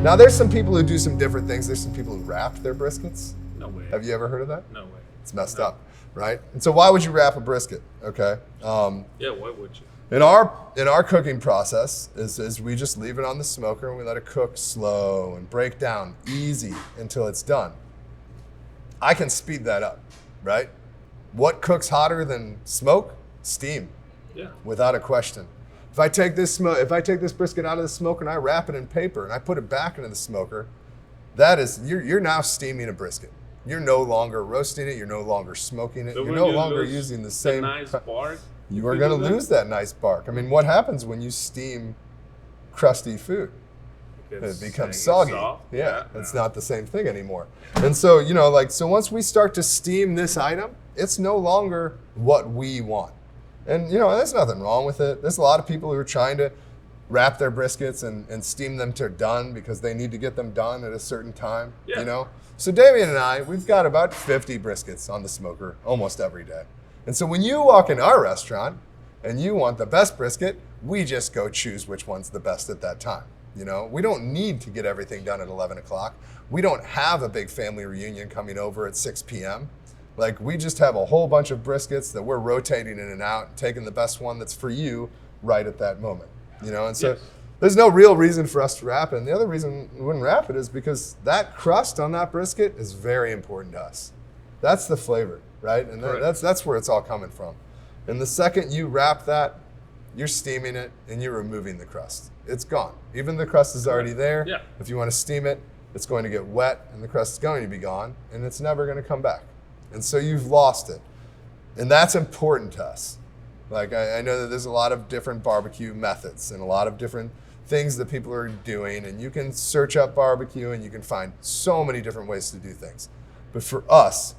Now there's some people who do some different things. There's some people who wrap their briskets. No way. Have you ever heard of that? No way. It's messed up, right? And so why would you wrap a brisket? Okay. Yeah, why would you? In our cooking process is we just leave it on the smoker and we let it cook slow and break down easy until it's done. I can speed that up, right? What cooks hotter than smoke? Steam. Yeah. Without a question. If I take this brisket out of the smoker and I wrap it in paper and I put it back into the smoker, you're now steaming a brisket. You're no longer roasting it. You're no longer smoking it. So you're no longer using the same. Nice bark. You are going to lose that nice bark. I mean, what happens when you steam crusty food? It becomes soggy. Yeah, it's not the same thing anymore. And so, so once we start to steam this item, it's no longer what we want. And, there's nothing wrong with it. There's a lot of people who are trying to wrap their briskets and steam them to done because they need to get them done at a certain time, So Damian and I, we've got about 50 briskets on the smoker almost every day. And so when you walk in our restaurant and you want the best brisket, we just go choose which one's the best at that time. We don't need to get everything done at 11 o'clock. We don't have a big family reunion coming over at 6 p.m. We just have a whole bunch of briskets that we're rotating in and out, taking the best one that's for you right at that moment. And so there's no real reason for us to wrap it. And the other reason we wouldn't wrap it is because that crust on that brisket is very important to us. That's the flavor, right? And that's where it's all coming from. And the second you wrap that, you're steaming it and you're removing the crust. It's gone. Even the crust is already there. Yeah. If you want to steam it, it's going to get wet and the crust is going to be gone and it's never going to come back. And so you've lost it. And that's important to us. I know that there's a lot of different barbecue methods and a lot of different things that people are doing, and you can search up barbecue and you can find so many different ways to do things. But for us,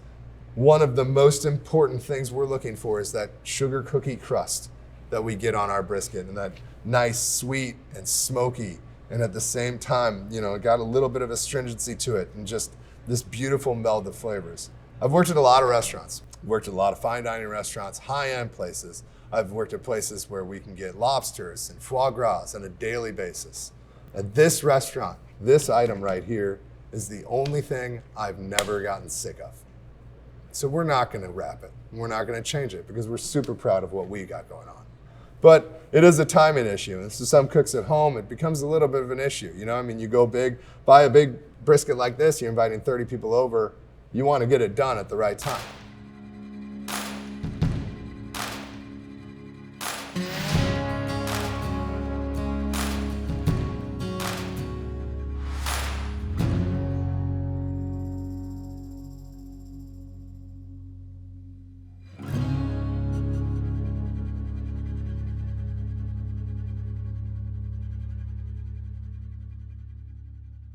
one of the most important things we're looking for is that sugar cookie crust that we get on our brisket, and that nice, sweet, and smoky, and at the same time, it got a little bit of astringency to it, and just this beautiful meld of flavors. I've worked at a lot of restaurants. Worked at a lot of fine dining restaurants, high-end places. I've worked at places where we can get lobsters and foie gras on a daily basis. At this restaurant, this item right here is the only thing I've never gotten sick of. So we're not going to wrap it. We're not going to change it because we're super proud of what we got going on. But it is a timing issue. And so some cooks at home, it becomes a little bit of an issue. You go big, buy a big brisket like this, you're inviting 30 people over, you want to get it done at the right time.